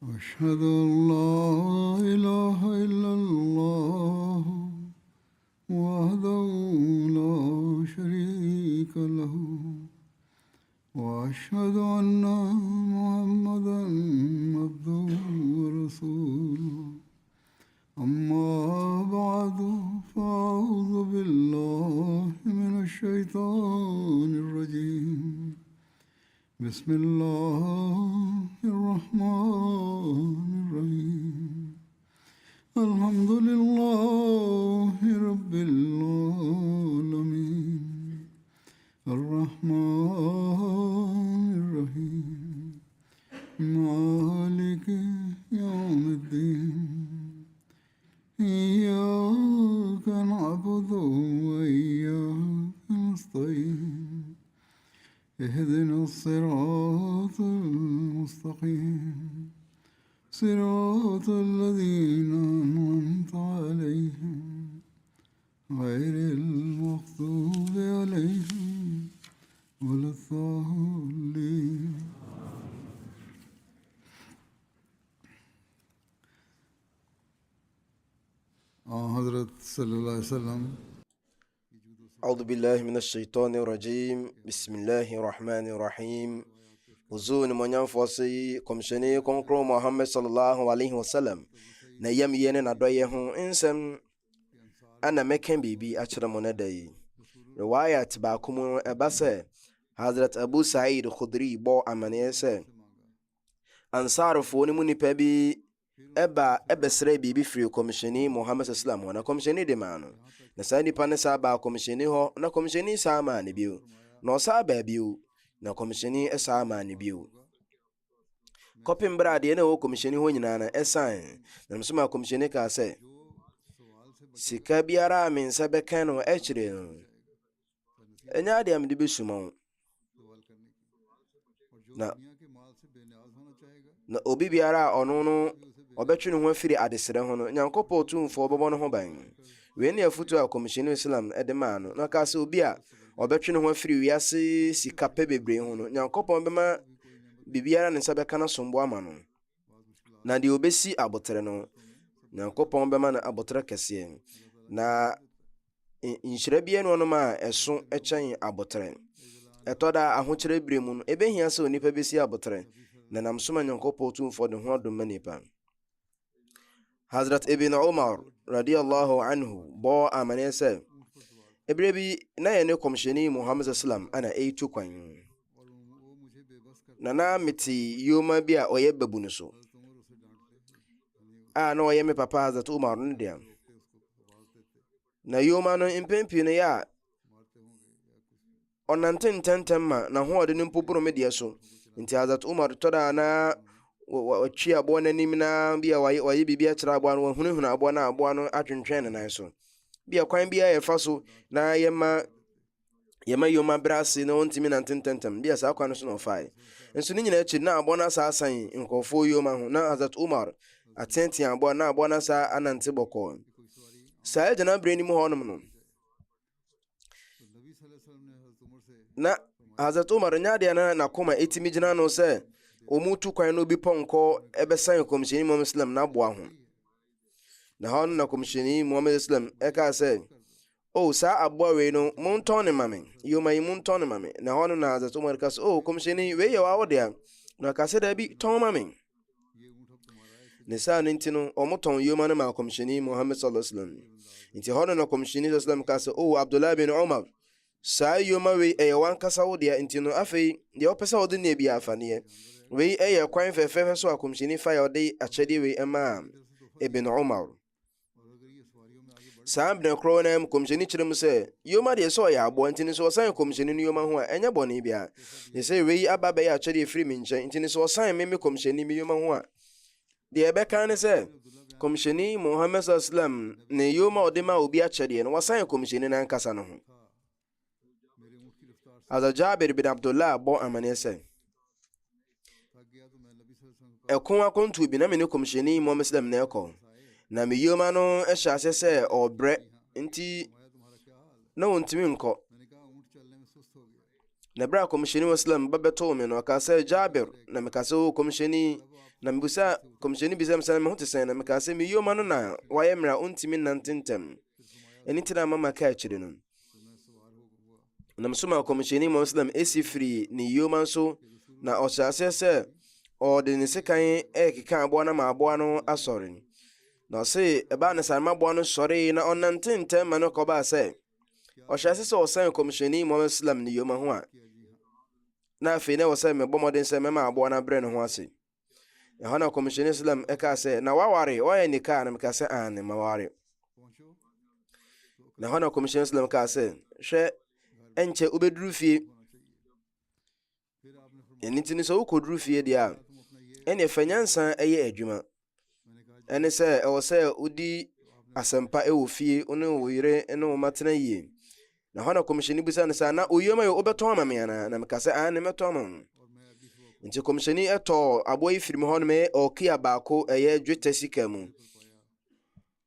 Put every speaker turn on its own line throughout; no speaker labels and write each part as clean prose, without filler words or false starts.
أشهد أن لا إله إلا الله وحده لا شريك له وأشهد أن محمدا عبده ورسوله أما بعد فأعوذ بالله من الشيطان الرجيم بسم الله الرحمن الرحيم الحمد لله رب العالمين الرحمن الرحيم مالك يوم الدين إياك نعبد وإياك نستعين اهدنا الصراط المستقيم صراط الذين أنعمت عليهم غير المغضوب عليهم ولا الضالين. حضرت صلی اللہ علیہ وسلم
أعوذ بالله من الشيطان الرجيم بسم الله الرحمن الرحيم وزون من ينفوسي كمشني كونكرو محمد صلى الله عليه وسلم na yam yene na doye ho nsem ana meken bibi akire mo na dai riwayat ba kuma ebase Hazrat Abu Sa'id Khudri bo amane se ansarfo ni munipa bi ebesre bibi free komisheni Muhammad sallallahu alaihi wasallam na komisheni de mano na sa nipa ne sa ba komisheni ho na komisheni sa ma ne biu na sa ba biu na komisheni esa ma ne biu kopim brade ne wo komisheni ho nyina na esan na msoma komisheni ka se sika biara min sa bekan no ekire no enya de am de besumon na obi biara ono no obetwe ne ho afiri adesere ho no nyankopɔ tumfo bɔbɔ no ho ban we ne afutu a komisheni Islam edema no na ka se obi a obetwe ne ho afiri wiase sika pe bebre ho no nyankopɔ bema bibiara ne nsa beka na sombo ama no na de obesi abotere no nyankopɔ bema na abotere kese na inhyira bie no no ma eso ekyɛn abotere etoda ahokyere bre mu no ebehia se onipa besi abotere na namsoma nyankopɔ tumfo de ho adom manipa. Hazrat Ibn Umar radiyallahu anhu bo amane se ebrebi na yene komsheni Muhammad sallam ana eitu kwan na miti yoma bia oye babunu so na oye me papa Hazrat Umar ndia na yoma no impempi no ya onantententemma na ho ode nimpoburo media so nti Hazrat Umar toda na watwi abo na nim na bia waye bibia kira abo no hunhuna abo na abo no atwentwen na nan so bia kwan bia ye fa so na yema brase na ontimi na tententem bia sa kwan so no fai nso ni nyina echi na abo na sa asan nkofo yoma ho na Hazrat Umar atenti abo na sa anante boko sa ejana breni mu honum no na Hazrat Umar nyaade na koma etimi gina no se omutu kwan no bi ponko ebesan komisheni Muhammad sallam na boa ho na hon na komisheni Muhammad sallam eka se o sa aboa we no monton ne mame yoma yi monton ne mame na hon na Hazrat Umar ka se o komisheni we ye wa wode na ka se da bi ton mame ne sa nintino omoton yoma na ma komisheni Muhammad sallallahu alaihi wasallam nti hon na komisheni sallam ka se o Abdullah bin Umar sa yoma we wan kasa wo de ntino afei de opesa wo de ne bia afane we kwan fefe so akomshini fa ya ode achede we ema Ibn Umar sa ibn Krona komshini chirem se yoma de so ya abo ntini so san komshini no yoma ho a enya bone bia de se we ababa ya achede free mi nche ntini so san me komshini mi yoma ho a de ebeka ne se komshini Muhammad sallallahu alaihi wasallam ne yoma ode ma obi achede no wasan komshini na nkasa no ho. Hazrat Jabir bin Abdullah bo amane se ekon akontu bi na me ne komsheni Muhammad sallam na eko na me yoma no ehya ase se obre nti na wontimi nko na bra komsheni Muslim babeto me no ka se Jabir na me ka se komsheni na mbusa kɔmhyɛni bisa me sɛ me ho te sɛn na meka sɛ me yoma no na wayɛ mmerɛ a wontimi nnante ntɛm ɛno nti na mama ka akyire no nam so ma kɔmhyɛni Muhammad sallam ɛsi firi ne yoma nso na ɔhyɛ aseɛ sɛ ɔde ne sekan ɛkeka aboa no ma aboa no asɔre na ɔse ɛbaa ne saa aboa no sɔre na ɔnante ntɛm ma no kɔbaa sɛ ɔhyɛ ase sɛ ɔsan kɔmhyɛni Muhammad sallam ne yoma ho a na afei na wɔsɛ mebɔ mmɔden sɛ mɛma aboa no abrɛ ne ho ase ɛhɔ na kɔmhyɛni sallam ɛkaa sɛ na waware wɔyɛ nika na meka sɛ ane maware na ɛhɔ na kɔmhyɛni sallam kaa sɛ hwɛ ɛnkyɛ wobɛduru fie ɛno nti no sɛ wokɔduru fie deɛ a ɛne fa nyansa ɛyɛ adwuma ɛne sɛ ɛwɔ sɛ wodi asɛmpa ɛwɔ fie wo ne wo yere ne wo matena yie na hɔ na kɔmhyɛni bisa no sɛ na oyoma yɛ wobɛtɔn ama me anaa na meka sɛ ane mɛtɔn ama mo nti kɔmhyɛni ɛtɔɔ aboa yi firi mu hɔ no mɛ ɔkia baako ɛyɛ dwetɛ sika mu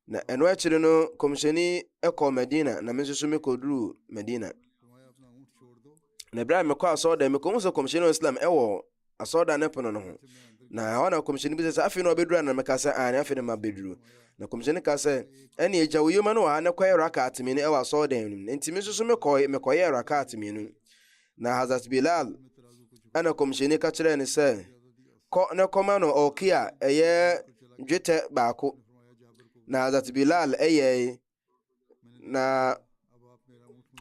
na ɛno akyiri no kɔmhyɛni ɛkɔɔ Medina na me nso so mekɔduru Medina na berɛ a mekɔ asɔɔdan mekɔhu sɛ kɔmhyɛni Islam ɛwɔ asɔɔdan ne pono no ho na ɛhɔ na kɔmhyɛni bi sɛ afei na ɔbɛduru na meka sɛ ane afei na mabɛduru na kɔmhyɛni ka sɛ ɛne agya wo yoma no wɔ ha ne kɔyɛ rakat mmienu ɛwɔ asɔɔdan no mu nti me nso so mekɔyɛ rakat mmienu na Hazrat Bilal ɛna kɔmhyɛni ka kyerɛ ne sɛ kɔ ne kɔma no ɔkia ɛyɛ dwetɛ baako na Hazrat Bilal ɛyɛ na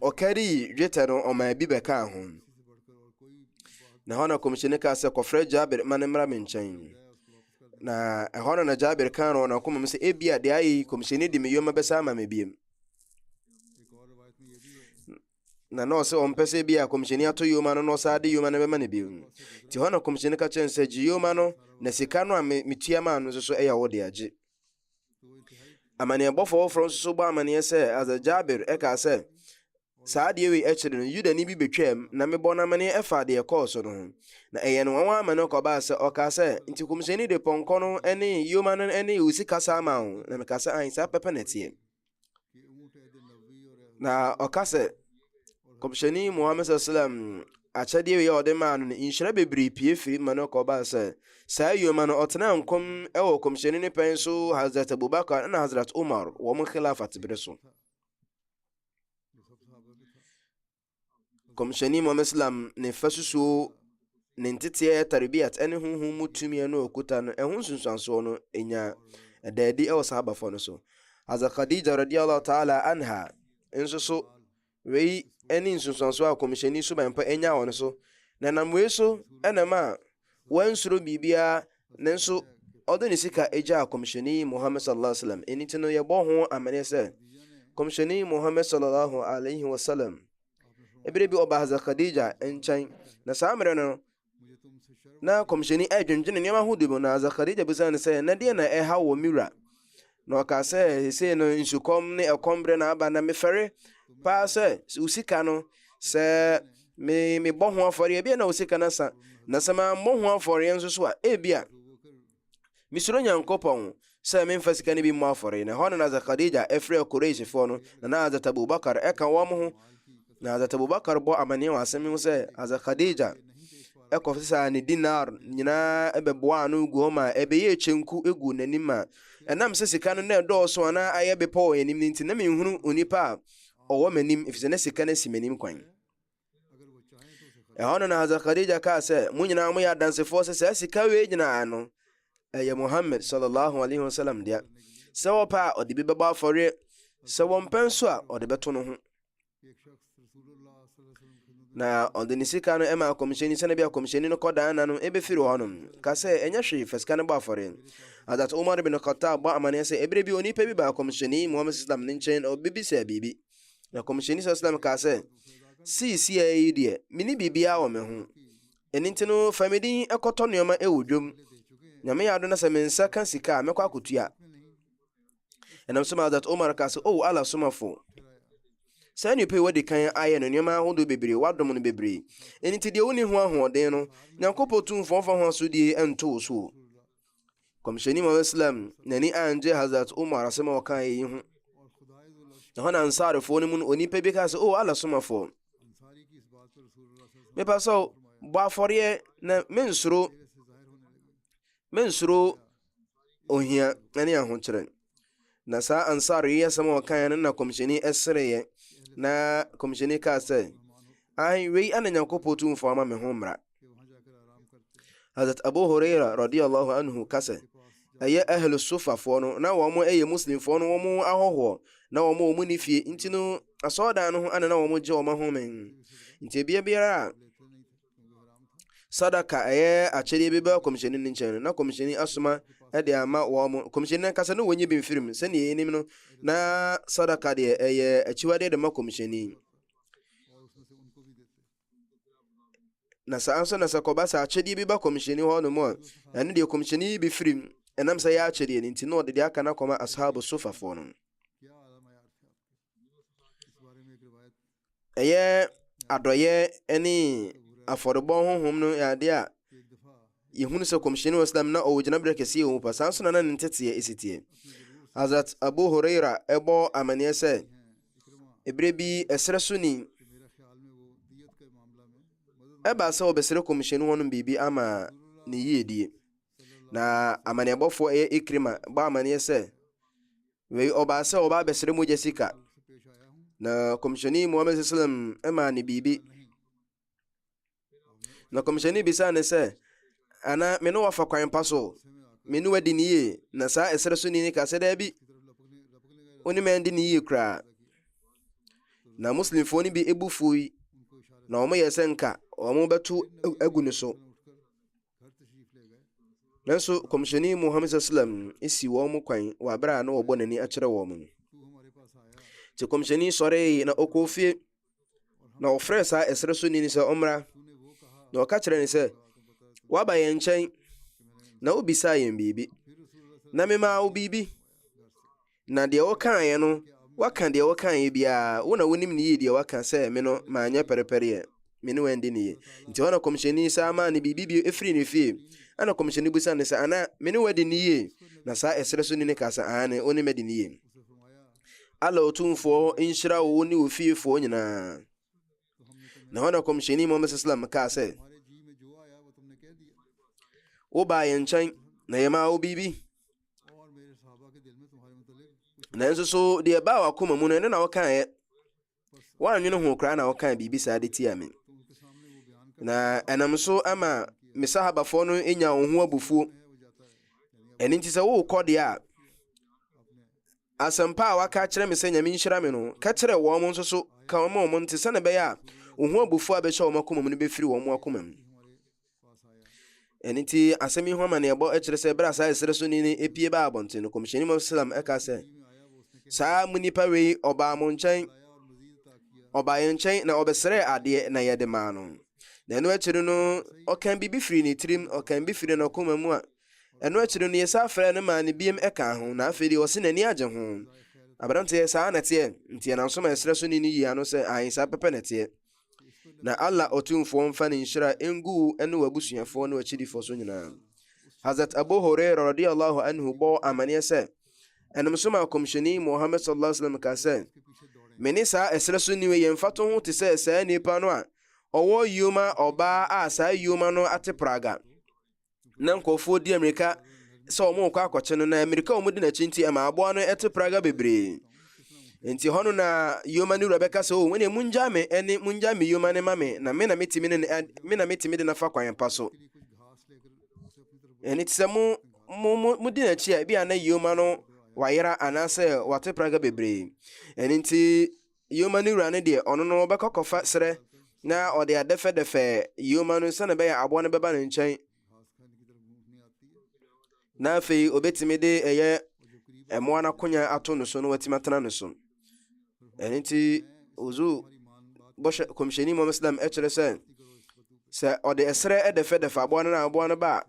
ɔkari dwetɛ no ɔma bi bɛka ho na hɔ na kɔmhyɛni ka sɛ kɔfrɛ Jabir ma ne mmra me nkyɛn na ɛhɔ na Jabir ka no na kɔma m sɛ ebia deɛ ayi kɔmhyɛni de me yoma bɛsa ama me biem na ɔsɛ ɔmpɛ sɛ bia kɔmhyɛni ato yoma no na ɔsa de yoma no bɛma ne biem nti hɔ na kɔmhyɛni ka kyerɛ sɛ gye yoma no na sika no a metua maa no nso so ɛyɛ wo de agye amanneɛbɔfoɔ foforɔ nso so bɔ amanneɛ sɛ Hazrat Jabir ɛka sɛ saa adeɛ wei akyiri no Yudani bi betwam na mebɔ no amanneɛ ɛfa adeɛ kɔɔ so no ho na ɛyɛ no wɔn ama no kɔbaa sɛ ɔka sɛ nti kɔmhyɛni de pɔnkɔ no ne yoma no ne wo sika saa ma wo na meka sɛ an saa pɛpɛ na ɛteɛ na ɔka sɛ kɔmhyɛni Muhammad sallam akyɛdeɛ wei a ɔde maa no no nhyira bebree pie firi ma no kɔbaa sɛ saa yoma no ɔtena nkɔm ɛwɔ kɔmhyɛni ne pɛn so Hazrat Abubakar na Hazrat Umar wɔn khilafat bere so kɔmhyɛni Muhammad sallam ne fa susuo ne nteteɛ tarbiat ɛne honhom mu tumi no okuta no ɛho nsunsuansoɔ no ɛnya ɛdaadi ɛwɔ sahabafoɔ no so Hazrat Khadija radiyallahu ta'ala anha nso so wei ɛne nsunsuansoɔ a kɔmhyɛni so bɛmpa ɛnya wɔ no so na nam wei so ɛnam a wansuro biribiara ne nso ɔde ne sika ɛgya kɔmhyɛni Muhammad sallallahu alaihi wasallam ɛni ti no yɛbɔ ho amane sɛ kɔmhyɛni Muhammad sallallahu alaihi wasallam ebere bi ɔba Hazrat Khadija nkyɛn na saa mmerɛ no na kɔmhyɛni ɛdwendwene nneɛma ahodoɔ mu na Hazrat Khadija bisa no sɛ na deɛ na ɛha wɔ mewura na ɔka sɛ sesei no nsukɔm ne ɛkɔm berɛ na aba na mefɛre paa sɛ wo sika no sɛ mebɔ ho afɔre ebia na wo sika no sa na sɛ mammɔ ho afɔre nso so a ebia mesuro Nyankopɔn sɛ memfa sika no bi mmɔ afɔre na hɔ no na Hazrat Khadija ɛfrɛ Quraishfoɔ no na Hazrat Abubakar ɛka wɔn ho na Hazrat Abubakar bɔ amanneɛ wɔ asɛm ho sɛ Hazrat Khadija ɛkɔfɛ sɛ ne dinar nyinaa ɛbɛboa ano gu hɔ ma ɛbɛyɛ kyɛnku egu n'anim a ɛnam sɛ sika no na ɛdɔɔso anaa ayɛ bepɔ wɔ anim nti na menhunu onipa a ɔwɔ m'anim ɛfisɛ na sika no si m'anim kwan ɛhɔ no na Hazrat Khadija kaa sɛ mo nyinaa moyɛ adansefoɔ sɛ saa sika wei nyinaa no ɛyɛ Muhammad sallallahu alaihi wasallam dea sɛ wɔpɛ a ɔde bi bɛbɔ afɔre sɛ wɔmpɛ nso a ɔde bɛto no ho na ɔde ne sika no ɛma kɔmhyɛni sɛ na bia kɔmhyɛni no kɔdaa na no ɛbɛfiri hɔ nom ka sɛ ɛnyɛ hwee fa sika no bɔ afɔre Hazrat Umar bin Khattab bɔ amanneɛ sɛ ɛberɛ bi onipa bi baa kɔmhyɛni Muhammad sallam ne nkyɛn ɔbɛbisa biribi na kɔmhyɛni sallam kaa sɛ siisia yi deɛ mene biribiaa wɔ me ho ɛno nti no fa me din ɛkɔtɔ nneɔma ɛwɔ dwom nyame yɛ ado na sɛ me nsa ka sika a mɛkɔ akɔtua ɛnam so ma Hazrat Umar kaa sɛ o ala somafo saa nnipa yi wadi kan ayɛ no nneɛma ahodoɔ bebree wadom no bebree ɛno nti deɛ woni ho ahoɔden no Nyankopɔn tumfoɔ fa ho asodie ɛntoo so kɔmhyɛni Muhammad sallam n'ani angye Hazrat Umar asɛm a ɔka yi ho ɛhɔ na Ansarifoɔ no mu no onipa bi kaa sɛ o ala somafo mepa sɛ bɔ afɔreɛ na mensoro mensuro ohia ne ahokyere. Na saa ansar yi asɛm a wɔkaeɛ no na kɔmhyɛni ɛsereeɛ, na kɔmhyɛni kaa sɛ wei ana Nyankopɔn tumfo ama me ho mmara. Hazrat Abu Huraira radiyallahu anhu ka sɛ ɛyɛ ahlu sufafoɔ no na wɔn ɛyɛ muslimfoɔ no wɔn ahɔhoɔ na wɔn ni fie nti no asɔɔdan no ho ana na wɔn gye wɔn ahome. Nti biara sadaka ɛyɛ akyɛdeɛ bi bɛ kɔmhyɛni ne nkyɛn na kɔmhyɛni asoma ɛde ama wɔn. Kɔmhyɛni nankasa no wɔnyɛ bi mfirim sɛnea yɛnim no na sadaka deɛ ɛyɛ akyiwadeɛ de ma kɔmhyɛni. Na saa nso na sɛ kɔba sɛ akyɛdeɛ bi ba kɔmhyɛni hɔ no mu a ɛno deɛ kɔmhyɛni bi firim ɛnam sɛ yɛ akyɛdeɛ no nti na ɔde deɛ aka na kɔma ashabu sufafoɔ no. Ɛyɛ adɔyɛ ne afɔrebɔ honhom no yɛ adeɛ a yɛhunu sɛ kɔmhyɛni wɔ Islam na ɔwɔ gyinabere kɛseɛ wɔ mu pa. Saa nso na ne nteteɛ ɛsitie. Hazrat Abu Huraira ɛbɔ amanneɛ sɛ ɛberɛ bi ɛserɛ so ni ɛba sɛ ɔbɛsrɛ kɔmhyɛni hɔ no biribi ama ne yiedie. Na amanneɛbɔfoɔ ɛyɛ Ikrima bɔ amanneɛ sɛ wei ɔbaa sɛ ɔbaa bɛsrɛ mogya sika. Na kɔmhyɛni Muhammad sallam ɛma ne biribi. Na kɔmhyɛni bisa ne sɛ ana me ne wafa kwan pa so me ne wadi ne yie. Na saa ɛsrɛ so ni ka sɛ daabi wone ma ndi ne yie koraa. Na muslimfoɔ no bi ebufuo yi na wɔn yɛ sɛ nka wɔn bɛto agu ne so. Nanso kɔmhyɛni Muhammad sallam esi wɔn kwan wɔ abere a na wɔbɔ n'ani akyerɛ wɔn. Nti kɔmhyɛni sɔree na ɔkɔ fie na ɔfrɛ saa ɛsrɛ so ni sɛ ɔmmra. Na ɔka kyerɛ ne sɛ waba yɛn nkyɛn na wobisaa yɛn biribi na memaa wo biribi na deɛ wɔkaeɛ no waka deɛ wɔkaeɛ biara wo na wonim ne yie deɛ waka sɛ me no maanyɛ pɛrɛpɛreɛ me ne wandi ne yie. Nti hɔ na kɔmhyɛni saa maa ne biribi bio ɛfiri ne fie. Ana kɔmhyɛni bisa ne sɛ ana me ne wadi ne yie. Na saa ɛsrɛ so ni ka sɛ ane wo ne madi ne yie. Allah otumfoɔ nhyira wo ne wo fiefoɔ nyinaa. Na hɔ na kɔmhyɛni Muhammad sallam kaa sɛ wobaa yɛn nkyɛn na yɛmaa wo biribi nanso so deɛ ɛbaa w'akoma mu no ɛno na wɔkaeɛ woannwene ho koraa na wɔkaa biribi saa de tia me. Na ɛnam so ama me sahabafoɔ no ɛnya wo ho abufuo. Ɛno nti sɛ wowokɔ deɛ a asɛmpa a waka kyerɛ me sɛ Nyame nhyira me no ka kyerɛ wɔn mo nso so ka wɔn mo nte sɛ ne bɛyɛ a wo ho abufuo a bɛhyɛ wɔn akoma mu no bɛfiri wɔn mo akoma mu. Ɛno nti asɛm yi ho amanneɛbɔ ɛkyerɛ sɛ ɛberɛ a saa ɛsrɛ so ni ne ɛpie baa abɔnten no kɔmhyɛni Muhammad sallam ɛka sɛ saa mu nipa wei ɔbaa mo nkyɛn ɔbaa yɛn nkyɛn na ɔbɛsrɛ adeɛ na yɛde maa no. Na ɛno akyiri no ɔkan biribi firi ne tirim ɔkan bi firi n'akoma mu a ɛno akyiri no yɛsa frɛ no maa ne biem ɛka ho na afei deɛ ɔse n'ani agye ho. Aberanteɛ saa nɛteɛ nti ɛnam so ma ɛsrɛ so ni no yie ano sɛ ahensa pɛpɛ nɛteɛ. Na Allah otumfoɔ mfa ne nhyira engu ɛne w'abusuafoɔ ne w'akyidifoɔ so nyinaa. Hazrat Abu Hurairah radiyallahu anhu bɔ amanneɛ sɛ ɛnam so ma kɔmhyɛni Muhammad sallallahu alaihi wasallam ka sɛ me ne saa ɛsrɛ so ni yɛn mfato ho te sɛ saa nipa no a ɔwɔ yoma ɔbaa a saa yoma no ate praga na nkɔfoɔ di Amerika sɛ ɔmo kɔ akɔkye no na Amerika ɔmo di n'akyi nti ɛma aboa no ɛte praga bebree. Nti hɔ no na yoma no Rebeka sɛ wɔne mungya me ɛne mungya me yoma ne ma me na me na metimi de nafa kwan pa so. Ɛne sɛ mo di n'akyi a bi a na yoma no wayera anaasɛ wate praga bebree. Ɛne nti yoma no wura no deɛ ɔno no bɛkɔ kɔfa serɛ na ɔde adɛfɛdɛfɛ yoma no sɛ na bɛyɛ aboa no bɛba ne nkyɛn. Na afei obɛtumi de ɛyɛ ɛmoa no akonya ato no so na watumi atena no so. Ɛno nti ozu bɔhyɛ kɔmhyɛni Muhammad sallam ɛkyerɛ sɛ ɔde ɛserɛ ɛdɛfɛdɛfɛ aboa no na aboa no ba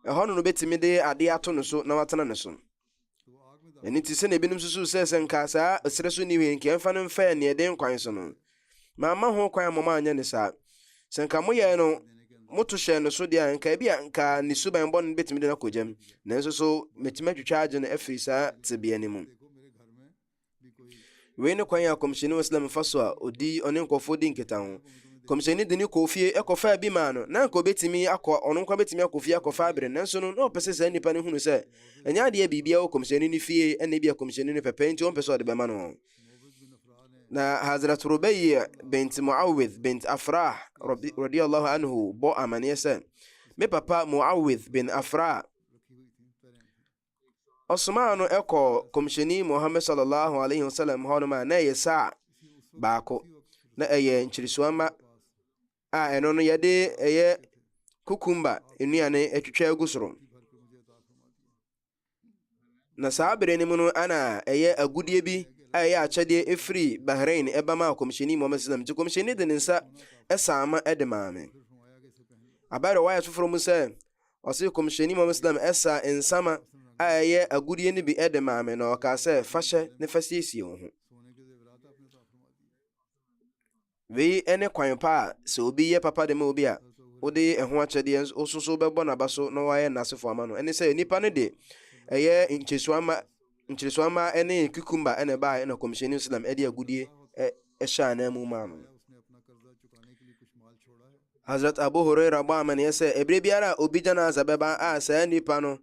a ɛhɔ no bɛtumi de adeɛ ato no so na watena no so. Ɛno nti sɛ na ebinom susu sɛ nka saa ɛserɛ so ni hwee nka ɛmfa no mfa neɛ den kwan so no mamma ho kwan mɔma anyɛ ne saa. Sɛ nka moyɛ no moto hyɛ no so deɛ nka ebi a nka ne suban bɔ no bɛtumi de no akɔgyam nanso so mɛtumi atwitwa agye no afiri saa tebea no mu. Wei ne kwan a kɔmhyɛni Islam fa so a odi ɔne nkɔfoɔ di nkita ho. kɔmhyɛni de ne kɔ fie ɛkɔfa bi maa no na nka obetumi akɔ ɔno nko betumi akɔ fie akɔfa abere nanso no na ɔpɛ sɛ saa nipa no hunu sɛ ɛnyɛ adeɛ biribia wɔ kɔmhyɛni no fie ɛna bi a kɔmhyɛni no pɛpɛ nti ɔmpɛ sɛ ɔde bɛma no na Hazrat Rubayya bint Muawidh bint Afrah radiyallahu anhu bɔ amaneɛ sɛ me papa Muawidh bin Afrah ɔsomaa no ɛkɔ kɔmhyɛni Muhammad sallallahu alaihi wasallam hɔnom a na ɛyɛ saa baako na ɛyɛ nkyirisuama a ɛno no yɛde ɛyɛ kukumba nnuane atwitwa agu soro na saa bere ne mu no ana ɛyɛ agudie bi a ɛyɛ akyɛdeɛ ɛfiri Bahrain ɛba ma kɔmhyɛni Muhammad sallam nti kɔmhyɛni de ne nsa ɛsaama ɛde maame abare wayɛ foforɔ mu sɛ ɔse kɔmhyɛni Muhammad sallam ɛsa nsama a ɛyɛ agudie no bi ɛde maame na ɔkaa sɛ fahyɛ ne fasiesie wo ho wei ɛne kwan pa a sɛ obi yɛ papa de ma obi a wode ɛho akyɛdeɛ wososo bɛbɔ n'aba so na wayɛ n'asefo ama no ɛne sɛ nipa no de ɛyɛ nkyerɛsuama ɛne kukumba ɛne baa ɛna kɔmhyɛni Islam ɛde agudie ɛhyɛ anan mu ma no Hazrat Abu Hurairah bɔ amaneɛ sɛ ɛberɛ biara obi janaza bɛba a saa nipa no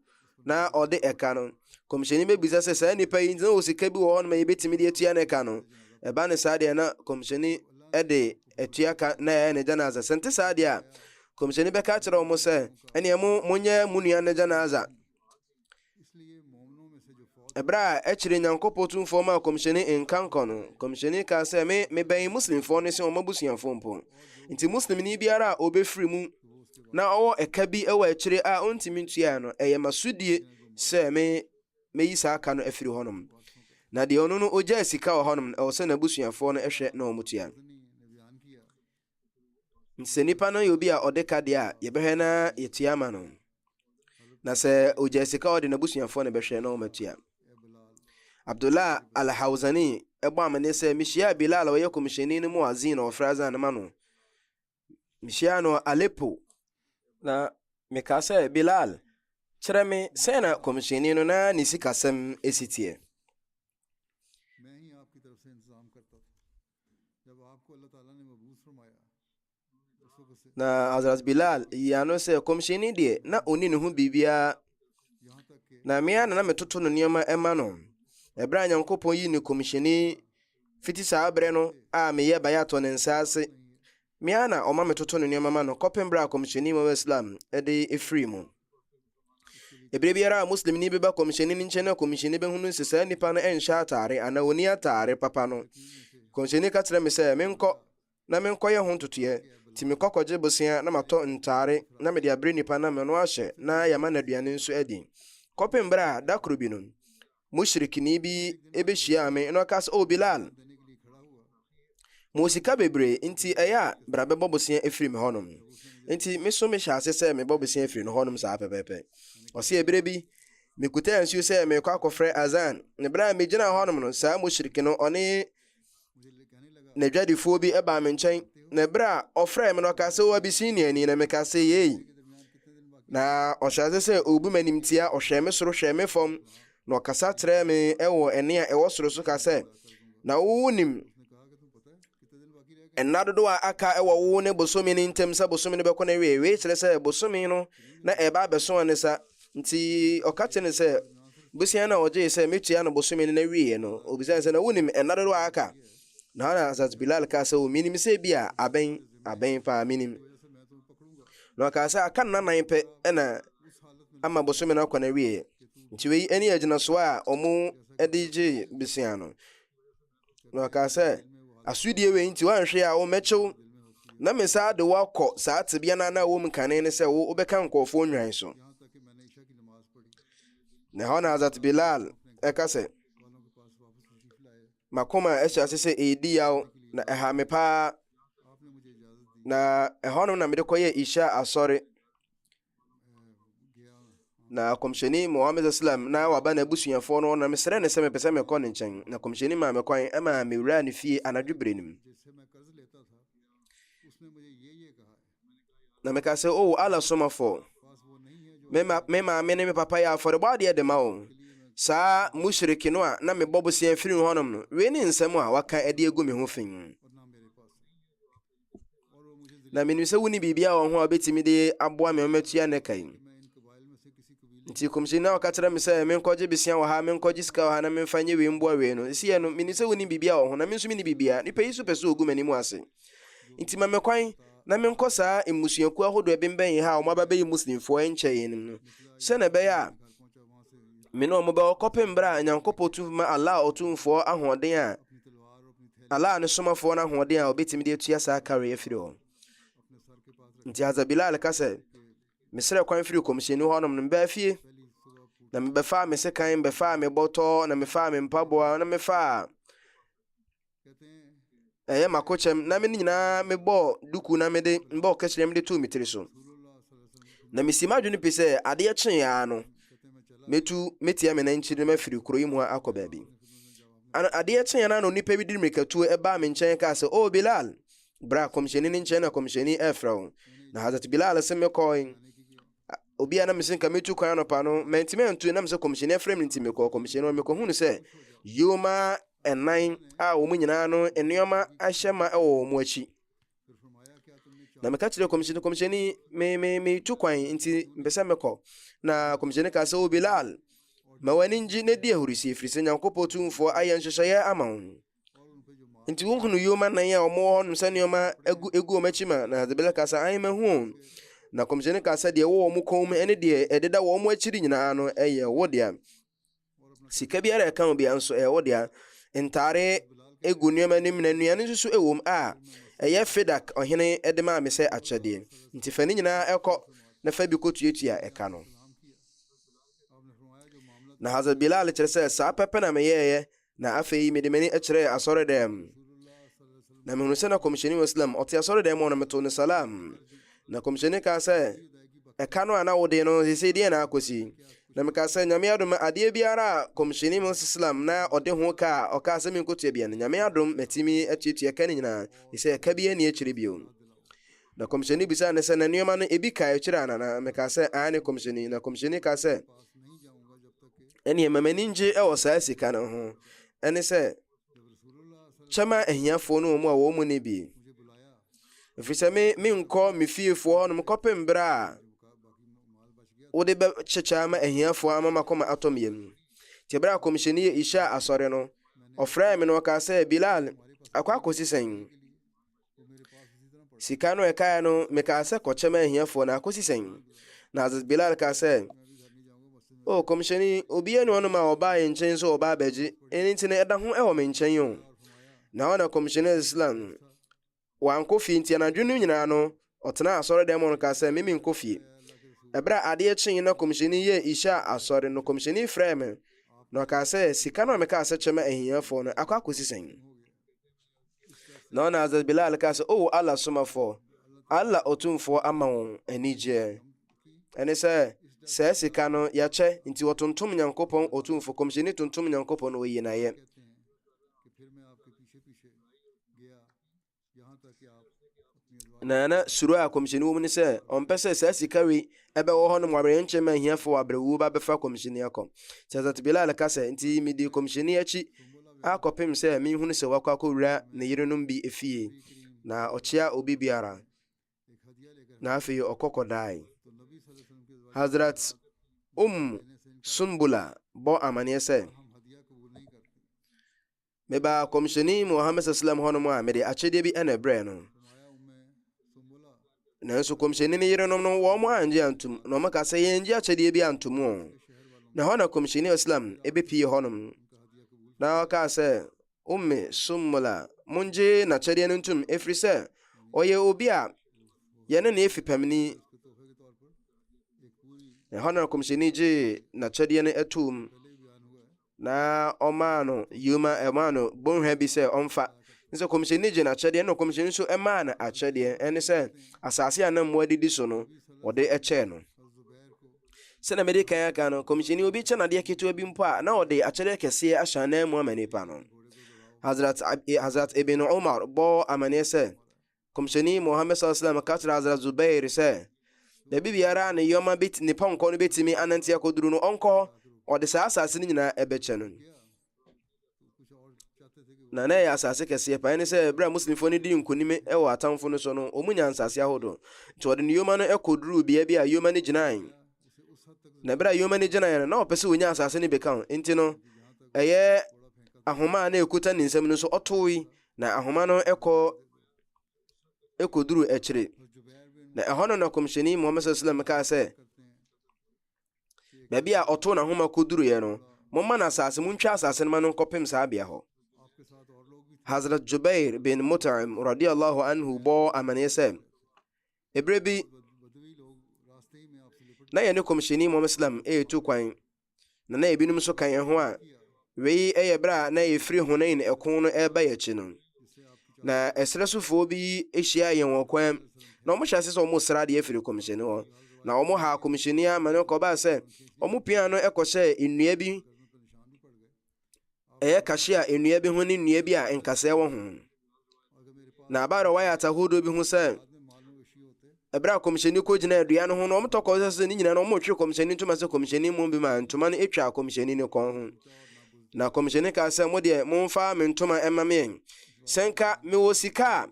na ɔde ɛka no kɔmhyɛni bɛbisa sɛ saa nipa yi ntina wɔ sika bi wɔ hɔ no ma yɛbɛtumi de atua ne ka no ɛba ne saa deɛ na kɔmhyɛni ɛde atua ka na ɛyɛ ne janaza sɛnte saa deɛ a kɔmhyɛni bɛka kyerɛ mo sɛ ɛneɛ monyɛ mo nua ne janaza ɛberɛ a ɛkyerɛ Nyankopɔn tumfoɔ ma kɔmhyɛni nka nkɔ no kɔmhyɛni kaa sɛ mebɛn muslimfoɔ ne sɛ ɔma busuafoɔ mpo nti muslimni biara a ɔbɛfiri mu na ɔwɔ ɛka bi ɛwɔ akyire a ɔntimi ntua no ɛyɛ masudie sɛ meyi saa ka no afiri hɔnom na deɛ ɔno no ɔgya sika wɔ hɔnom ɛwɔ sɛ n'abusuafoɔ no ɛhwɛ na ɔmutua sɛ nipa no yɛ obi a ɔde ka deɛ a yɛbɛhwɛ na yɛtua ma no na sɛ ɔgya sika ɔde n'abusuafoɔ no bɛhwɛ na ɔmatua Abdullah al-Hawzani ɛbɔ amane sɛ mehyia Bilal a ɔyɛ kɔmhyɛni no mu azin na ɔfrɛ azan ma no mehyia no Aleppo na meka sɛ Bilal kyerɛ me sɛ na kɔmhyɛni no na ne sikasɛm ɛsitie na Hazrat Bilal yano sɛ kɔmhyɛni deɛ na ɔni ne ho biribiara na mea na metoto no nneɛma ɛma no ɛberɛ a Nyankopɔn yi ne kɔmhyɛni fiti saa berɛ no a meyɛ bayatɔ ne nsa ase mea na ɔma metoto no nneɛma ma no kɔpem berɛ a kɔmhyɛni Muhammad Islam ɛde ɛfiri mu ɛberɛ biara a muslimni bɛba kɔmhyɛni no nkyɛn na kɔmhyɛni bɛhunu sɛ saa nipa no ɛnhyɛ atare anaa ɔni atare papa no kɔmhyɛni ka kyerɛ me sɛ menkɔyɛ ho ntotoeɛ nti mekɔ kɔgye bosea na matɔ ntare na mede abrɛ nipa na me no ahyɛ na yɛma no aduane nso adi kɔpem berɛ a da koro bi no mushrikini bi ɛbɛhyia me na ɔka sɛ Bilal mo sika bebree nti ɛyɛ a bra bɛbɔ bosea ɛfiri me hɔnom nti me so mehyɛ ase sɛ mebɔ bosea ɛfiri no hɔnom saa pɛpɛpɛ ɔse ɛberɛ bi mekuta nsuo sɛ mekɔ akɔfrɛ azan ne berɛ a megyina hɔnom no saa mushriki no ɔne n'adwadifoɔ bi ɛbaa me nkyɛn na berɛ a ɔfrɛ me no ɔka sɛ Abisiniani na meka sɛ yei na ɔhyɛ ase sɛ ɔbu m'animtia ɔhwɛ me soro hwɛ me fam na ɔkasa kyerɛ me ɛwɔ ɛne a ɛwɔ soro so ka sɛ na wonim ɛnna dodo a aka ɛwɔ wo ne bosomi ne ntam sɛ bosomi no bɛkɔ na wie wei kyerɛ sɛ bosomi no na ɛba abɛso ne sa nti ɔka kyerɛ ne sɛ bosia na ɔgye sɛ metua no bosomi no na wie no obisa sɛ na wonim ɛnna dodo a aka na hana Hazrat Bilal ka sɛ minim sɛ bi a abɛn paa minim na ɔka sɛ aka nna nan pɛ ɛna ama bosomi no akɔ na wie nti wei ɛne agyina so a ɔmo ɛde gye bisia no na ɔka sɛ asudie wei nti wanhwe a wo mɛkyew na me saa de wakɔ saa tebea na na wo mu kane ne sɛ wo bɛka nkɔɔfoɔ nnwan so na hɔ na Hazrat Bilal ɛka sɛ makoma ɛhyɛ ase sɛ ɛdi yaw na ɛha me paa na ɛhɔ no na mede kɔyɛ isha asɔre na kɔmhyɛni Muhammad Islam na waba na abusuafoɔ no na mesrɛ ne sɛ mepɛ sɛ mekɔ ne nkyɛn na kɔmhyɛni ma mekwan ɛma mewura ne fie anadwo berɛ nim na meka sɛ ala somafo me maame ne me papa yɛ afɔrebɔ adeɛ de ma wo saa mushriki no a na mebɔ bosea firi hɔnom no wei ne nsɛm a waka ɛde agu me ho fin na menim sɛ woni bibia wɔ ho a obetimi de aboa me metua ne kan. Nti kɔmhyɛni na ɔka kyerɛ me sɛ menkɔgye besia wɔ ha, menkɔgye sika wɔ ha na memfa nyɛ wei mboa wei no. Ɛsiɛ no menim sɛ woni bibia wɔ ho na me nso meni bibia. Nipa yi so pɛ sɛ ogu m'anim ase. Nti ma me kwan na menkɔ saa mmusuakuo ahodoɔ bɛmbɛn ha a ɔmo aba bɛyɛ muslimfoɔ nkyɛn no. Sɛ na ɛbɛyɛ a me ne ɔmo bɛwɔ kɔpem berɛ a Nyankopɔn tu ma Allah ɔtumfoɔ ahoɔden a Allah ne somafoɔ no ahoɔden a obetimi de atua saa kare afiri hɔ. Nti Hazrat Bilal ka sɛ mesrɛ kwan firi kɔmhyɛni hɔnom no mbɛa fie na mebɛfaa me sekan, bɛfaa me bɔtɔ, na mefaa me mpaboa, na mefaa ɛyɛ makokyɛm, na me nyinaa mebɔ duku na mede mbɔ kɛkyerɛ mede tu me tiri so. Na mesi madwene pe sɛ adeɛ kyee a no metia me nankyiri no mafiri kuro yi mu akɔ baabi. Adeɛ kyee na no nipa bi di mirikatuo ɛbaa me nkyɛn kaa sɛ o Bilal bra kɔmhyɛni ne nkyɛn na kɔmhyɛni ɛfrɛ wo. Na Hazrat Bilal sɛ mekɔe obia na mesin ka metu kwan no pa no mentime antu na mesɛ kɔmhyɛni afrɛ me ntimi kɔ kɔmhyɛni no mekɔhu no sɛ yoma ɛnan a wɔn nyinaa no nneɛma ahyɛ ma ɛwɔ wɔn akyi. Na meka kyerɛ kɔmhyɛni me tu kwan nti mpɛsɛ mekɔ. Na kɔmhyɛni ka sɛ o Bilal ma w'ani ngye na di ahurisie firi sɛ Nyankopɔn tumfoɔ ayɛ nhyehyɛeɛ ama wo. Nti wohunu yoma nan a wɔn wɔ hɔ no sɛ nneɛma egu wɔn akyi ma. Na Bilal ka sɛ ayi mahu. Na kɔmhyɛni ka sɛ deɛ wɔ wɔn kɔn mu ɛne deɛ ɛdeda wɔn akyiri nyinaa no ɛyɛ wo dea. Sika biara ɛka wo bia nso ɛyɛ wo dea. Ntare egu nneɛma nim na nnuane nso ɛwɔ mu a ɛyɛ fedak ɔhene ɛde maa me sɛ akyɛdeɛ. Nti fa ne nyinaa ɛkɔ na fa bi kɔtuatua ɛka no. Na Hazrat Bilal kyerɛ sɛ saa pɛpɛ na meyɛɛyɛ na afei mede m'ani ɛkyerɛ asɔredɛm. Na mehunu sɛ na kɔmhyɛni wa Islam ɔte asɔredɛm hɔ na meto ne salam. Na kɔmhyɛni kaa sɛ ɛka no a na wode no sɛsɛ deɛ na akɔsi. Na meka sɛ nyame adom adeɛ biara a kɔmhyɛni mu Islam na ɔde ho ka a ɔka sɛ menkɔtua bia no nyame adom matimi atuatua ka ne nyinaa ɛsɛ ɛka bia ne akyiri bio. Na kɔmhyɛni bisa ne sɛ na nneɛma no ebi ka akyiri ana. Na meka sɛ aa ne kɔmhyɛni. Na kɔmhyɛni ka sɛ ɛneɛ mamani ngye ɛwɔ saa sika no ho ɛne sɛ kyɛma ahiafoɔ no wɔ mu a wɔn mu ne bi. Ɛfiri sɛ menkɔ me fiefoɔ hɔ nom kɔpem berɛ a wode bɛkyekyɛ ama ahiafoɔ ama makɔma atɔ me yam. Nti berɛ a kɔmhyɛni yɛ Isha asɔre no ɔfrɛɛ me no ɔkaa sɛ Bilal akɔ akɔsi sɛn. Sika no ɛkaeɛ no mekaa sɛ kɔkyɛma ahiafoɔ na akɔsi sɛn. Na Hazrat Bilal kaa sɛ o kɔmhyɛni obiara ne ɔnom a ɔbaa yɛ nkyɛn sɛ ɔbaa bɛgye ɛno nti no ɛda ho ɛwɔ me nkyɛn o. Na hɔ na kɔmhyɛni Islam wankɔ fie nti anadwo no nyinaa no ɔtena asɔredɛm no kaa sɛ meme nkɔ fie. Ɛberɛ a adeɛ kyee na kɔmhyɛni yɛ Isha asɔre no kɔmhyɛni frɛ me na ɔkaa sɛ sika no a mekaa sɛ kyɛma ahiafoɔ no akɔ akɔsi sɛn. Na ɔna Hazrat Bilal kaa sɛ o Allah somafoɔ Allah ɔtumfoɔ ama wɔn anigyeɛ ɛne sɛ saa sika no yɛkyɛ nti wɔtontom Nyankopɔn ɔtumfoɔ kɔmhyɛni tontom Nyankopɔn no wɔyi na yɛ. Na suro a kɔmhyɛni wɔ mu ne sɛ ɔmpɛ sɛ saa sika wei ɛbɛwɔ hɔ no mu abrɛ nkyɛn ma ahiafoɔ abrɛwu ba bɛfa kɔmhyɛni akɔ. Nti Hazrat Bilal ka sɛ nti mede kɔmhyɛni akyi akɔpem sɛ menhunu sɛ wakɔ akɔwura ne yerenom bi efie na ɔkyea obi biara na afei ɔkɔkɔdae. Hazrat Sumbula bɔ amaneɛ sɛ meba kɔmhyɛni Muhammad sallam hɔ nom a mede akyɛdeɛ bi ɛna ɛbrɛ no. Nanso kɔmhyɛni ne yerenom no wɔn mo angye antom na ɔmo ka sɛ yɛngye akyɛdeɛ bi antom o. Na hɔ na kɔmhyɛni Islam ɛbɛpie hɔnom na ɔka sɛ Sumbula mongye n'akyɛdeɛ no ntom ɛfiri sɛ ɔyɛ obi a yɛne ne ɛfi pamini. Na hɔ na kɔmhyɛni gye n'akyɛdeɛ no ɛtom na ɔmaa no yoma ɛmaa no bonhwa bi sɛ ɔmfa. Nso kɔmhyɛni gye n'akyɛdeɛ na kɔmhyɛni nso ɛmaa no akyɛdeɛ ɛne sɛ asase a na mmoa didi so no wɔde ɛkyɛɛ no. Sɛna mede kan aka no kɔmhyɛni obi kyɛ n'adeɛ ketewa bi mpo a na ɔde akyɛdeɛ kɛseɛ ahyɛ anan mu ama nipa no. Hazrat Ibn Umar bɔ amaneɛ sɛ kɔmhyɛni Muhammad sallallahu ka kyerɛ Hazrat Zubair sɛ baabi biara ne yɔma ne pɔnkɔ no bɛtumi anante akɔduru no ɔnkɔ ɔde saa asase no nyinaa ɛbɛkyɛ no. na na ya asase kese pa ne se bra muslimfo ne di nkonim e wo atamfo no so no omunya ansase ahodo nti wode ne yoma no ekoduru bia bia yoma ne ginan na bra yoma ne ginan na opese wonya asase ne beka nti no eye ahoma na ekuta ne nsam no so otoi na ahoma no ekoduru ekire na ehono na komsheni Muhammad sallallahu alaihi wasallam ka se baby a oto na homa koduru ye no momma na asase muntwa asase no nkopem sa bia ho. Hazrat Jubair bin Mut'im radiyallahu anhu bo amane se ebrebi na ye ne komsheni Muhammad sallam tu kwan na ebinum so kan ho a wei bra na ye firi Hunain ekon no eba ye chi no na esresufo bi ehia ye won kwan na omo hyase so omo sra de afiri komsheni ho na omo ha komsheni amane ko ba se omo pia no ekohye nnua bi kashia nnua bi ho ne nnua bi a enkase wo ho na abaro waya tahudo bi ho se ebra komsheni ko gina adua no ho no omo toko se ni nyina no omo twe komsheni ntuma se komsheni mo bi ma ntuma no etwa komsheni ne kon ho na komsheni ka se mo de mo mfa me ntuma emame senka me wosika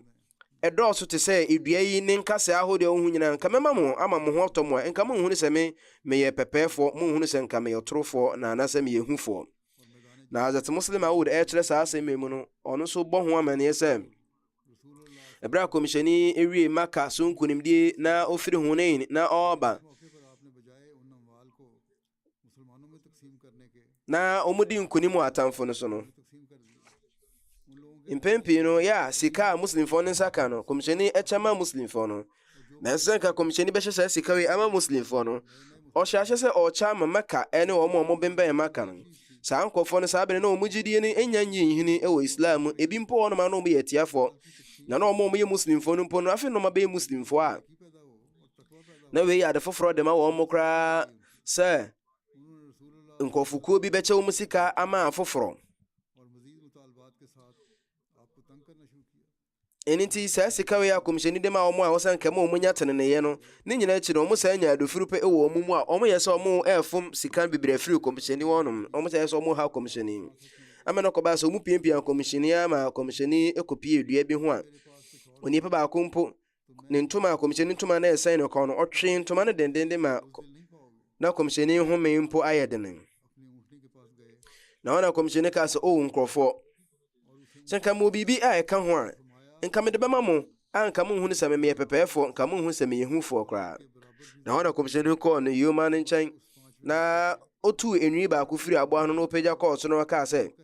edoso te se edua yi ne nkase ahode ho nyina nka mema mo ama mo ho to mo nka mo hu se me ye pepefo mo hu se nka me ye torofo na anase me ye hufo na Hazrat Muslim Aoud kire sa ase me mu no ono so bo ho amane se ebra komsheni ewie maka so nkunimdie na ofiri Hunain na oba na omudi nkunimu atamfo no so no impempi no ya sika muslimfo no saka no komsheni echama muslimfo no na senka komsheni be hyesa sika we ama muslimfo no o hyahye se o chama maka ene omo bembe maka no sa ankofo no sabere na omugidie ni enyanyi nhini ewo islam ebi mpo no ma no mo yetiafo na no omo ye muslimfo no mpo no afi no ma be muslimfo a na we ya de foforo de ma wo mo kra se nkofuko bi beche wo musika ama afoforo eniti sa sika we ya komsheni de ma omo a wosan kema omunya tenene ye no ni nyina chi no omo sa nya adofuru pe ewo omumu a omo yesa omo efum sika bibire firi komsheni wonum omo sa yesa omo ha komsheni amena ko ba so omu piempia komsheni ama komsheni ekopie edua bi ho a oni pe ba kompo ne ntuma komsheni ntuma na esen no ko no otwe ntuma no dendende ma na komsheni ho mempo ayedene na wana komsheni ka so o nkrofo senka mo bibi a eka ho a nka me de bema mo anka mo hu se me ye pepefo nka mo hu se me ye hufo kra na wana komsheni ko no yoma ne nchen na otu enwi ba ku firi agbo anu no peja ko so no ka se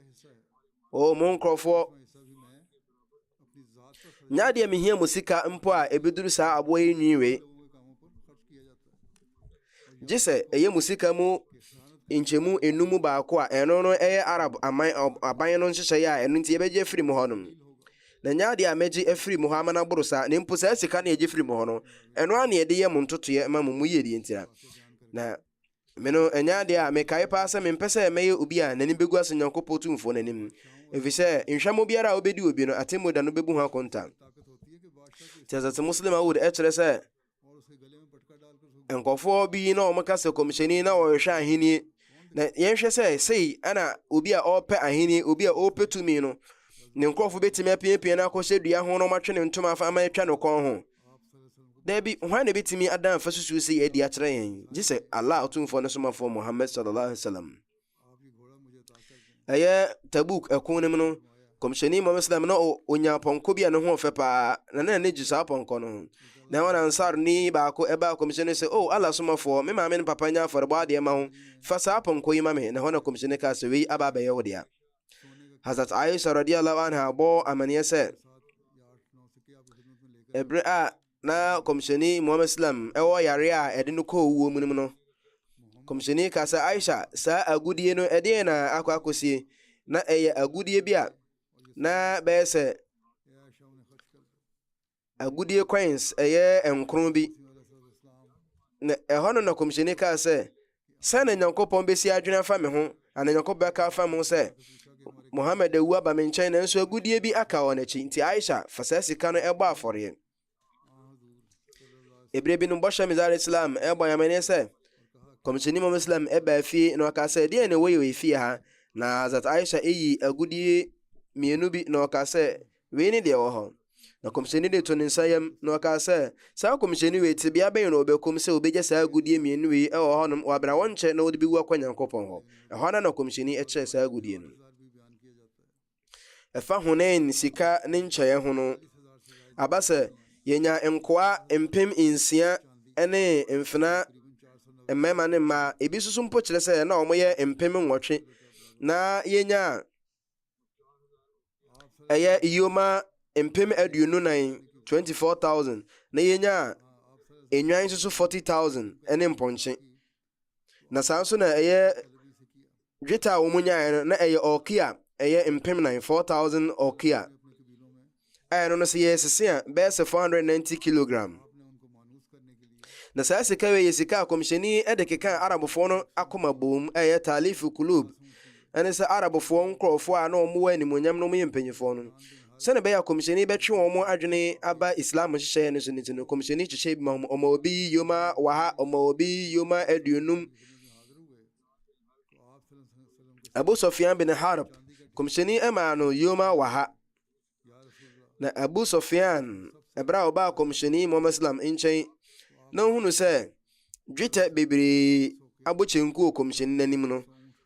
o mo nkrofo nyade me hia musika mpo a ebeduru sa agbo enwi we jise eye musika mu inchemu enumu ba ko a eno no arab aban no nhyehyɛ ya eno nti ebeje firi mu honum na nyade a meji efiri mu ha mana burusa ne mpo sa sika na eje firi mu hono eno a na ede ye mu ntotoye ma mu yedi ntira na meno nyade a mekai pa asa mempese meye obi a nani begu ase nyankopɔ tumfo nanim efise nhwamo biara a obedi obi no atemo da no bebu ho akonta Hazrat Muslim Aoud kire se enkofo bi na omaka se komsheni na o hwe ahini na yenhwe se sei ana obi a ope ahini obi a opetumi no ne nkofo betimi apiepie na akɔhye dua ho no matwe ne ntoma afa ama etwa no kon ho dabi hwan ne betimi adan fa susu sei edi akere yen gise Allah otumfo ne somafo Muhammad sallallahu alaihi wasallam aya Tabuk ekonem no komsheni Muhammad sallam na onya ponko bi ne ho fepa na ne gisa ponko no na wana ansar ni ba ko eba komsheni se oh Allah somafo me ma me papa nya forbo ade ma ho fa sa ponko yi ma me na wana komsheni ka se wi aba ba yewodia Hazrat Aisha radiyallahu anha bo amaniya se ebra na komsheni Muhammad sallam ewo yare a ede no ko wuo mu no komsheni ka sa Aisha sa agudie no ede na akwakosie na eye agudie bi a na be se agudie coins eye enkron bi na ehono na komsheni ka se na nyankopon besi adwena fa me ho ana nyankopon ka fa mo se Muhammad ewu aba me nchen na nso agudie bi aka won achi nti Aisha fasasika no egba afore ebre bi no bosha mizar Islam egba yamene se komsheni Muhammad Islam eba fi no aka se de ne we fi ha na Hazrat Aisha eyi agudie mmienu bi na ɔka sɛ wei ne deɛ wɔ hɔ. Na kɔmhyɛni de to ne nsa yam na ɔka sɛ saa kɔmhyɛni wei tebea bɛn na ɔbɛkɔm sɛ obɛgya saa agudie mmienu wei ɛwɔ hɔnom wɔabra wɔn nkyɛn na wɔde bi wu akɔ Nyankopɔn hɔ. Ɛhɔ na kɔmhyɛni ɛkyerɛ saa agudie no. Ɛfa Hunain sika ne nkyɛeɛ ho no, aba sɛ yɛnya nkoa 6,000 ne mfena mmarima ne mmaa, ebi nso mpo kyerɛ sɛ na wɔyɛ 8,000 na yɛnya ɛyɛ yoma 54,000 24,000 na yɛnya enwan nso 40,000 ne mpɔnkye. Na saa nso na ɛyɛ dwetɛ a wɔn nyaeɛ no na ɛyɛ ɔkia ɛyɛ 9,000 4,000 ɔkia ɛno no sɛ yɛ sese a bɛyɛ sɛ 490 kilogram. Na saa sika wei yɛ sika a kɔmhyɛni de keka Arabfoɔ no akoma bom ɛyɛ talifu kulub ɛne sɛ Arabfoɔ nkurɔfoɔ a na wɔwɔ animonyam na wɔyɛ mpanyinfoɔ no sɛne bɛyɛ a kɔmhyɛni bɛtwe wɔn adwene aba Islam hyehyɛ no so ne ti no kɔmhyɛni kyehyɛ bi ma ɔma obi yoma waha ɔma obi yoma 20. Abu Sufyan bin Harb kɔmhyɛni ɛma no yoma waha. Na Abu Sufyan ɛbra a ɔbaa kɔmhyɛni Muhammad sallam nkyɛn na ohunu sɛ dwetɛ bebree abɔkyɛnku wɔ kɔmhyɛni n'anim no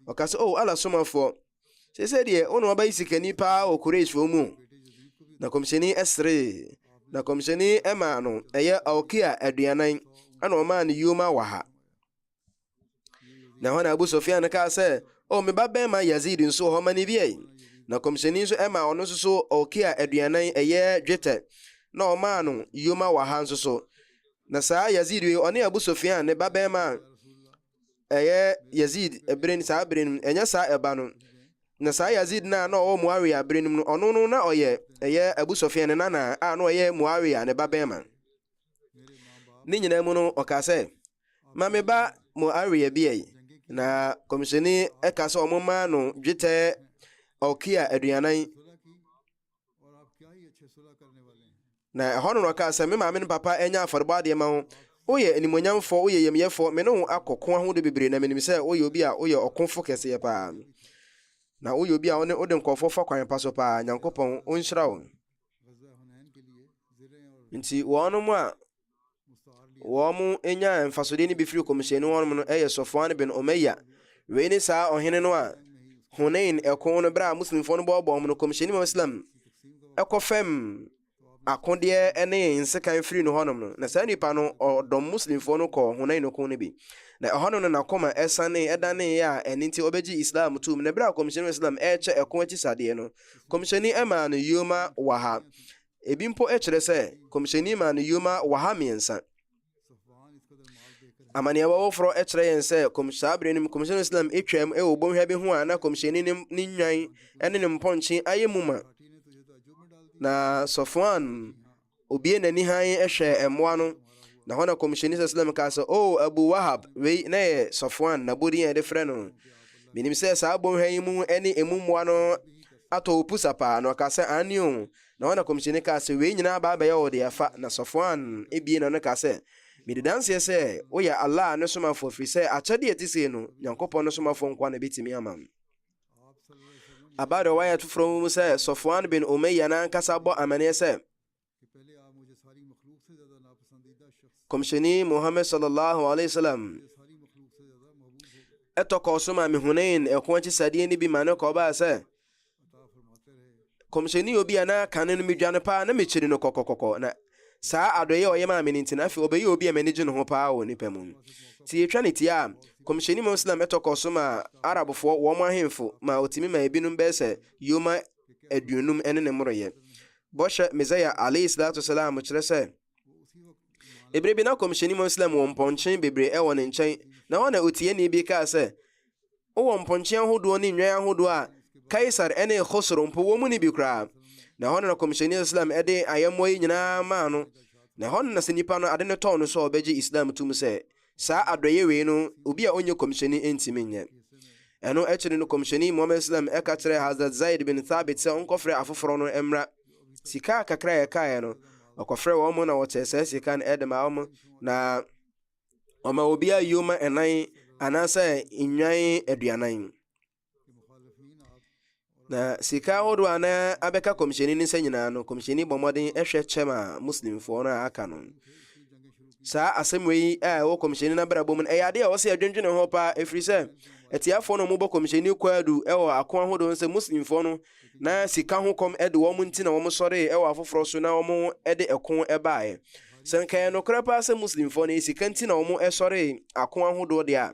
ɔka sɛ ala somafoɔ sɛ deɛ ɔno ɔbɛyi sikani paa wɔ Qurayshfoɔ mu. Na kɔmhyɛni ɛsere na kɔmhyɛni ɛma no ɛyɛ ɔkia 40 ana ɔmaa no yoma waha. Na hɔ na Abu Sufyan kaa sɛ me ba bɛma Yazid nso hɔ ma ne biai. Na kɔmhyɛni nso ɛma ɔno nso so ɔkia 40 ɛyɛ dwetɛ na ɔmaa no yoma waha nso so. Na saa Yazid wei ɔne Abu Sufyan ne ba bɛma ɛyɛ Yazid ɛbere saa bere no ɛnyɛ saa ɛba no. Na saa Yazid na ɔwɔ Muawiya bere no ɔno no na ɔyɛ ɛyɛ Abu Sufyan ne nana a na ɔyɛ Muawiya ne ba bɛma. Ne nyinaa mu no ɔka sɛ ma me ba Muawiya biai. Na kɔmhyɛni ɛka sɛ ɔmo maa no dwetɛ ɔkia 40. Na ɛhɔ no ɔka sɛ me maame ne papa ɛnya afɔrebɔ adeɛ ma ho. Woyɛ animonyamfoɔ, woyɛ yɛmyɛfoɔ, me ne wo akɔko ahodo bebree na menim sɛ woyɛ obi a woyɛ ɔkofo kɛseɛ paa. Na woyɛ obi a wode nkɔfoɔ fa kwan pa so paa. Nyankopɔn ɔnhyira wo. Nti wɔnom a wɔn enya mfasode ne bi firi kɔmhyɛni wɔnom no ɛyɛ Safwan bin Umayya. Wei ne saa ɔhene no a Hunain ɛko no bra muslimfoɔ no bɔɔbɔ no kɔmhyɛni Muslim ɛkɔ fam akodeɛ ne nsekan firi no hɔnom no. Na saa nipa no ɔdɔm muslimfoɔ no kɔ Hunain no ko no bi. Na ɛhɔ no nakɔma ɛsane ɛdane a ɛne nti ɔbɛgye Islam tum. Na bra kɔmhyɛni Muslim ɛkyɛ ɛko akyi sadeɛ no kɔmhyɛni ɛma no yoma waha. Ebi mpo ɛkyerɛ sɛ kɔmhyɛni ma no yoma waha 3. Amane wɔwɔforo ɛkyerɛ yɛn sɛ kɔmhyɛabere no kɔmhyɛni Islam ɛtwam ɛwɔ bɔnhwa bi ho a na kɔmhyɛni ne nwan ɛne ne mpɔnkye ayɛ mu ma. Na Safwan obie n'ani han ɛhwɛ ɛmmoa no. Na hɔ na kɔmhyɛni Islam ka sɛ Abu Wahab wei na yɛ Safwan na bodi yɛn de frɛ no. Menim sɛ saa bɔnhwa yi mu ɛne emu mmoa no atɔ pusa paa. Na ɔka sɛ anio. Na hɔ na kɔmhyɛni ka sɛ wei nyinaa ba bɛyɛ wɔ de afa. Na Safwan ebie na no ka sɛ mede danseɛ sɛ woyɛ Allah ne somafoɔ firi sɛ akyɛdeɛ ɛte sei no Nyankopɔn ne somafoɔ nkoa na bɛtumi ama. Aba de wayɛ toforo mu sɛ Safwan bin Umayya na ankasa bɔ amaneɛ sɛ kɔmhyɛni Muhammad sallallahu alaihi wasallam ɛtɔkɔ so ma me Hunain ɛko akyi sadeɛ ne bi ma ne kɔbaa sɛ kɔmhyɛni obi a na kane no medwane paa na mekyiri no kɔkɔkɔkɔ. Na saa adɔyɛ ɔyɛ maa me nti na afei ɔbɛyɛ obi a m'ani gye ne ho paa wɔ nipa mu. Ti yɛtwa ne tie a kɔmhyɛni Muslim ɛtɔkɔ so ma Arabfoɔ wɔn ahemfo ma otimi ma ebinom bɛyɛ sɛ yoma 50 ɛne ne mmoroyɛ. Bɔhyɛ Mesaya alayhi salatu salam kyerɛ sɛ ebere bi na kɔmhyɛni Muslim wɔ mpɔnkye bebree ɛwɔ ne nkyɛn. Na hɔ na otieni bi kaa sɛ wowɔ mpɔnkye ahodoɔ ne nnwan ahodoɔ a Kaisar ɛne Khosro mpo wɔ mu ne bi koraa. Na hɔ na kɔmhyɛni Islam ɛde ayɛmmɔ yi nyinaa maa no. Na hɔ na sɛ nipa no ade ne tɔɔ no so ɔbɛgye Islam tum sɛ saa adɔyɛ wei no obi a ɔnyɛ kɔmhyɛni ntimi nyɛ. Ɛno ɛkyerɛ no kɔmhyɛni Muhammad Islam ɛka kyerɛ Hazrat Zaid bin Thabit sɛ ɔnkɔfrɛ afoforɔ no mmra. Sika kakra yɛkaeɛ no ɔkɔfrɛ wɔn mo na wɔkyɛ saa sika no ɛde ma wɔn na ɔma obi a yoma 9 anaasɛ nnwan 40. na sika hodo ana abeka komisheni ni sanyina no komisheni bomodin ehwe chema muslim fo na aka no sa asemwe wo komisheni na bra bom ade a wo se adwendwene ho pa efri se etiafo no mo bo komisheni kwadu wo akon hodo se muslim fo no na sika ho kom ede wo mo nti na wo mo sore wo afoforo so na wo mo ede ekon ebaaye senka no krapa se muslim fo no sika nti na wo mo esore akon hodo de a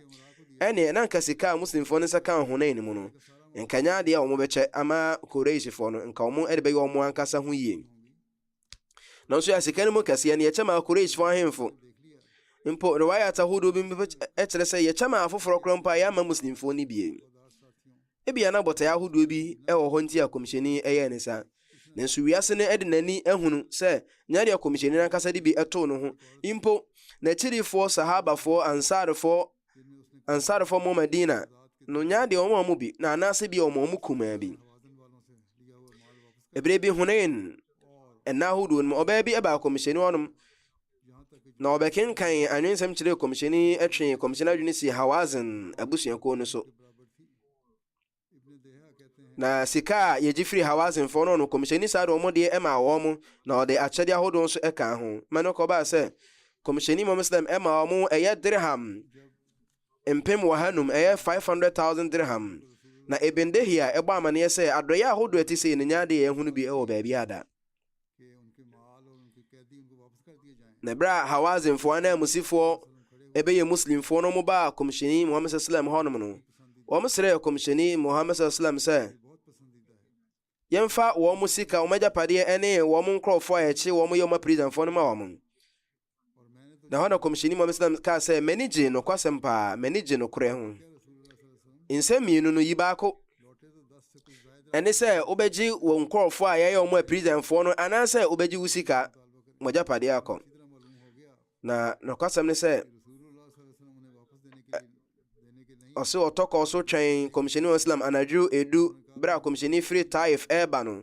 ene na nka sika muslim fo no saka ho na enimu no nkanya de a wo mo beche ama Quraysh fo no nka wo mo ede be yo mo ankasa ho yie na so ya sika no mo kase ne ye chama Quraysh fo ahemfo impo riwaya ta hudu bi etere se ye chama afoforo krompa ya ma muslim fo ni bie ebia na bota ya hudu bi wo ho nti akomisheni eye ne sa nanso wiase ne ede nani ehunu se nyaade akomisheni na kasa de bi eto no ho impo na chirifo sahaba fo ansar fo mo Madina no nyaade o mo bi na anase bi o mo kuma bi ebre bi hunain enna hudu mo oba bi eba akomisheni wonum na obekin kan anwensem chire komisheni etwe komishena adwene si Hawazin abusuanko no so na sika ye jifri Hawazin fo no komisheni sa do mo de ema wo mo na ode achede ahodo so eka ho mano ko ba se komisheni mo muslim ema wo mo eye dirham empem wahanum eye 500,000 dirham na ebendehia egba amane se adoye ahodo etise ne nyaade ye hunu bi e wo ba bi ada nebra Hawazin fo na musifo ebe ye muslim fo no mo ba komisheni Muhammad sallallahu alaihi wasallam no wo musre komisheni Muhammad sallallahu alaihi wasallam yemfa wo musika o meja pade ene wo mo nkrofo a echi wo mo yoma prison fo no ma wo mo na hono komisheni Muhammad sallallahu alaihi wasallam ka se manage no kwasempa manage no kure ho insemienu no yibako ene se obeji wo nkrofo a ye mo prison fo no anase obeji usika moja pade akọ na kwasam ne se oso otoko oso twen komisheni Islam anaju edu bra komisheni free Taif eba no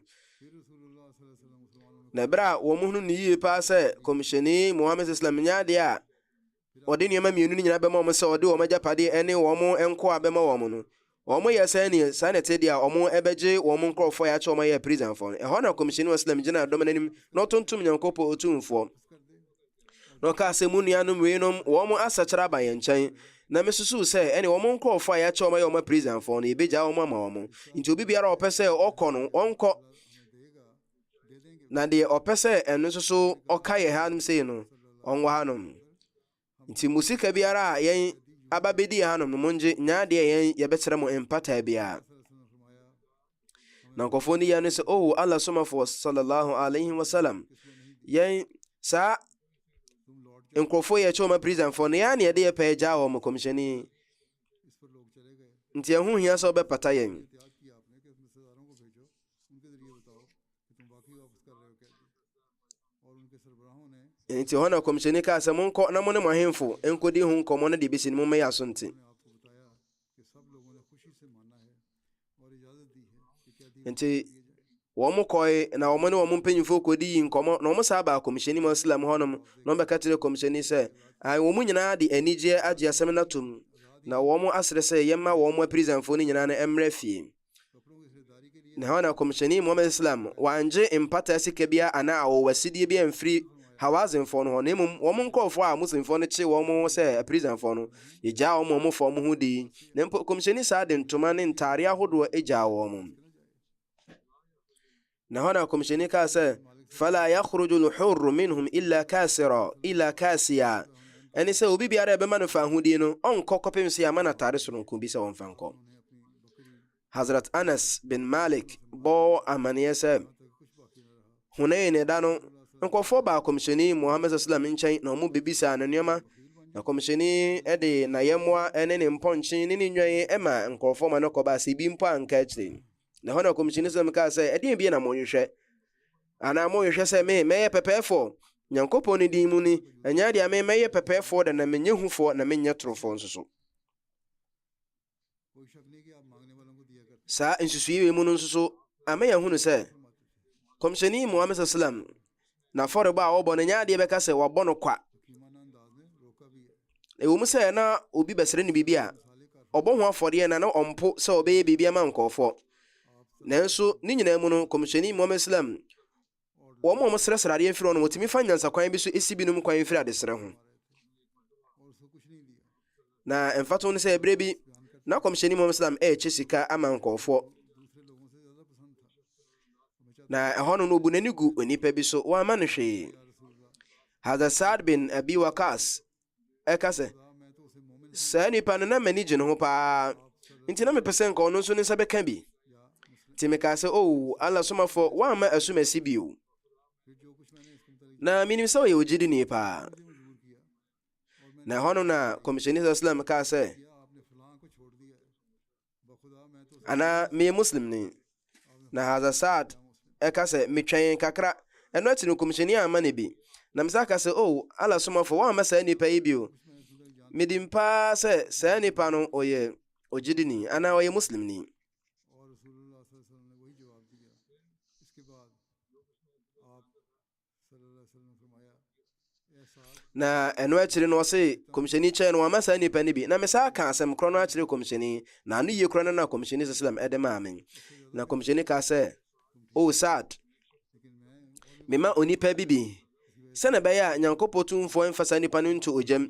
na bra wo mu hunu ni yie pa se komisheni Muhammad Islam nyaade a ode niema mienu nyina be ma mo se ode wo majapade ene wo mo enko abema wo mo no wo mo yesa ni sanete dia wo mo ebeje wo mo nkrofo ya che wo mo ye prison fo e ho na komisheni Islam gina do manim no tontum nyankopo otumfo no ka se munuanum weinom wo mo asachara ba ye nchen na mesusu se ene wo mo nkrofo ya che wo mo ye wo prison fo no ebeja wo mo ma wo mo nti obi biara opese okono onko na de opese enu susu okaye hanum se no onwa hanum nti musika biara yen ababedi hanum no monje nyaade yen yebekere mo empata bia na nkofo ni yanu se oh Allah sumafo sallallahu alaihi wasallam yen sa nkofo ye choma prison for ne ya ne de pe ja wo mo komisheni nti ehun hia so be pata yen nti hona komisheni ka se monko na mo ne mohemfo enkodi hu nkomo na de besi ne mo me yaso nti nti wo mo koy na wo mo ne wo mo mpanyifo kodi nkomo na wo mo sa ba komisheni Muslim honom no be katire komisheni se ai wo mo nyina de anije age asem na tum na wo mo asre se yemma wo mo prison fo ni nyina na emra fie na hona komisheni Muhammad Islam wa anje empata sike bia ana wo wasidie bia mfiri Hawazin fo no nemum wo mo nkofo a muslim fo no che wo mo se prison fo no eja wo mo fo mo hudi na komisheni sa de ntoma ne ntare ahodo eja wo mo na hona komisheni ka se fala yakhruju al-hurr minhum illa kasiya ani se obi biara be manu fa hudi no onko kopem se amana tare so nko bi se won fa nko Hazrat Anas bin Malik bo amaniye se Hunain dano nkofo ba komisheni Muhammad sallallahu alaihi wasallam na mu bibisa na nyoma na komisheni ede na yemwa ene ne mponchi ni nwen ema nkofo ma no ko ba se bi mpo anka achire na hona komisheni sallallahu ka se ede bi na mo hwehwe ana mo hwehwe se me pepefo nyankopo ni di mu ni anya dia me pepefo da na menye hufo na menye trofo nsoso sa insusuye mu nsoso amaya hunu se komisheni Muhammad sallallahu alaihi wasallam na foreba obo na nyaade be ka se wo no kwa e wo mu se na obi besere ni bibia obo ho afore na ompo se obeye bibia ma nkofo nanso ne nyinaa mu no komishani Muhammad sallam wɔn mo srɛsrɛ adeɛ mfiri no wɔtumi fa nyansa kwan bi so esi binom kwan mfiri adesrɛ ho na mfato no sɛ ɛbrɛ bi na komishani Muhammad sallam ɛkyɛ sika ama nkɔɔfoɔ na ɛhɔ no obu n'ani gu onipa bi so wɔama no hwee Hazrat Saad bin Abi Waqas ɛka sɛ saa nipa no na m'ani gye ne ho paa nti na mepɛ sɛ nka ɔno nso ne nsa bɛka bi nti mekaa sɛ Allah somafo wɔamma asumasi bio na menim sɛ ɔyɛ ogyidini paa na ɛhɔ no na komishani sallam kaa sɛ ana meyɛ muslim ni na Hazrat Saad ɛka sɛ metwɛn kakra ɛno akyi no komishani ama ne bi na mesa ka sɛ Allah somafo wɔamma saa nipa yi bio medim paa sɛ saa nipa no ɔyɛ ogyidini ana ɔyɛ muslim ni na ɛno akyiri no ɔse komishani kyɛn no wɔamma saa nipa no bi na mesa ka asɛm korɔ no akyerɛ komishani na ano yie korɔ no na komishani sallam ɛde maa me na komishani ka sɛ Saad mema onipa bi sɛne bɛyɛ a Nyankopɔn tumfoɔ mfa saa nipa no nto ogyam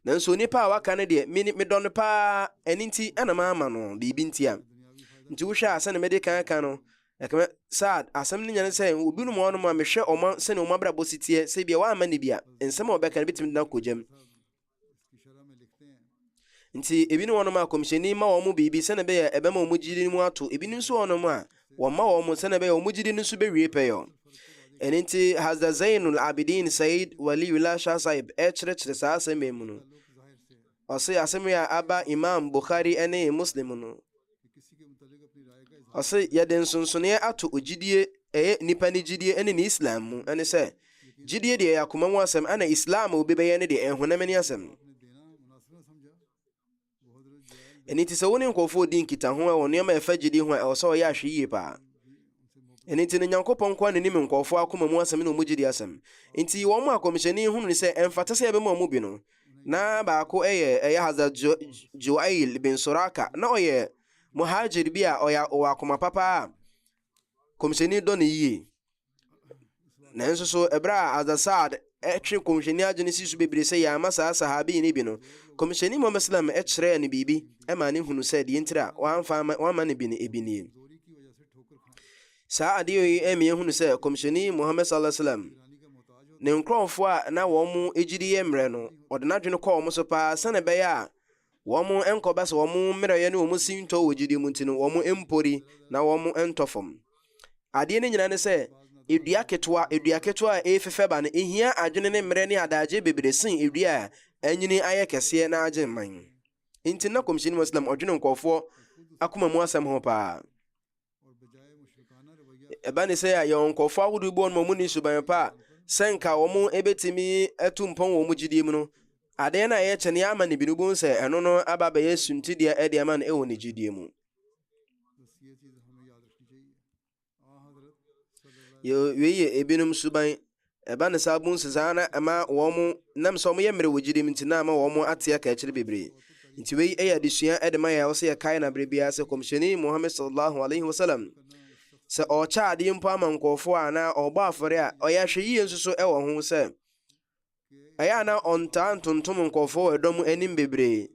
nanso onipa a waka no deɛ medɔ no paa ɛno nti ɛna maama no biribi ntia nti wohwɛ a sɛne mede kan no ɛkɛmɛ Saad asɛm no nyane sɛ obi no mɔnom a mehwɛ ɔma sɛne ɔma brabɔ siteɛ sɛ bia waama ne bia nsɛm a ɔbɛka no bɛtumi na kɔgyam nti ebi ne wɔnom a komishani ma wɔn biribi sɛne bɛyɛ ɛbɛma wɔn gyidi mu ato ebi no nso wɔnom a wɔma wɔn sɛne bɛyɛ wɔn gyidi no nso bɛwie pɛyɛ ɛno nti Hazrat Zainul Abidin Said Waliullah Shah Sahib ɛkyerɛkyerɛ saa asɛm mu no ɔse asɛm a aba Imam Bukhari ɛne Muslim no ɔse yɛde nsonsoneɛ ato ogyidie ɛyɛ nipa ne gyidie ɛne ne Islam mu ɛne sɛ gyidie deɛ yɛ akoma mu asɛm ana Islam a obi bɛyɛ ne deɛ ɛhonam ne asɛm ɛno nti sɛ wo ne nkɔɔfoɔ di nkitaho a wɔ nneɛma ɛfa gyidie ho a ɛwɔ sɛ ɔyɛ ahwɛ yie paa ɛno nti no Nyankopɔn nkoa n'anim nkɔɔfoɔ akoma mu asɛm ne ɔmu gyidie asɛm nti wɔn mu a komishani hunu ne sɛ ɛmfata sɛ yɛbɛma ɔmu bi no na baako ɛyɛ Hazrat Juwail bin Suraka na ɔyɛ muhajir bi a ɔyɛ akoma papa a komishani dɔ ne yie nanso so ɛberɛ a Hazrat Saad ɛtwe komishani agye ne si so bebree sɛ yɛama saa sahabi ne bi no komishani Muhammad sallam ɛkyerɛ ne biribi ɛma ne hunu sɛ deɛ ntira wama ne bi ne ebi nie saa adeɛ yi ɛma yɛhunu sɛ komishani Muhammad sallallahu alaihi wasallam ne nkurɔfoɔ a na wɔn mu egyidi yɛ mmerɛ no ɔde n'adwene kɔɔ wɔn so paa sɛne bɛyɛ a wɔn nkɔba sɛ wɔn mmerɛyɛ ne wɔn si ntɔ wɔ gyidi mu nti no wɔn mpori na wɔn ntɔ fam adeɛ no nyinaa ne sɛ edua ketewa a ɛfefɛ ba no ehia adwene ne mmerɛ ne adagye bebree sen edua a anyini ayɛ kɛseɛ na agye man nti na komishani Muslim ɔdwene nkɔfoɔ akoma mu asɛm ho paa ɛba ne sɛ yɛ nkɔfoɔ ahodoɔ bi wɔn mu ne suban pa sɛ nka wɔn ebetumi atu mpɔn wɔ mu gyidie mu no adeɛ na ɛyɛ kyɛne ama ne binu bon sɛ ɛno no aba bɛyɛ suntideɛ ɛde ama no ɛwɔ ne gyidie mu yɛyɛ ebinom suban ɛba ne saa bon saa na ɛma wɔn nam sɛ wɔn yɛ mmerɛ wɔ gyidie mu nti na ama wɔn ate aka akyire bebree nti wei ɛyɛ adesua ɛde ma yɛ sɛ yɛkae na bere biara sɛ komishani Muhammad sallallahu alaihi wasallam sɛ ɔkyɛ adeɛ mpo ama nkɔɔfoɔ a na ɔbɔ afɔre a ɔyɛ ahwɛ yie nso so ɛwɔ ho sɛ ɛyɛ a na ɔntaa ntontom nkɔɔfoɔ wɔ ɛdɔm anim bebree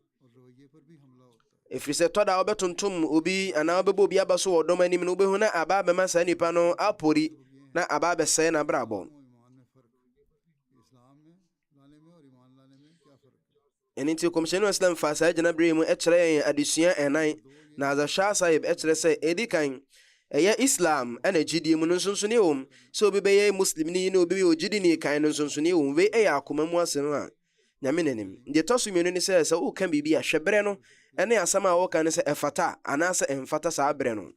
ɛfiri sɛ tɔda wobɛtontom obi anaa wobɛbɔ obi aba so wɔ ɔdɔm anim no wobɛhu na aba bɛma saa nipa no apori na aba bɛsɛe na brabɔ ɛno nti komishani Islam fa saa gyina bere mu ɛkyerɛ yɛn adesua ɛnan na Hazrat Shah Sahib ɛkyerɛ sɛ ɛdi kan ɛyɛ Islam ɛna gyidie mu no nsonsoneɛ wɔ mu sɛ obi bɛyɛ muslim ni na obi bɛyɛ ogyidini kan no nsonsoneɛ wɔ mu wei ɛyɛ akoma mu asɛm a nyame n'anim deɛ ɛtɔ so mmienu ne sɛ woka biribi a hwɛ berɛ no ɛne asɛm a wɔka ne sɛ ɛfata anaasɛ ɛmfata saa berɛ no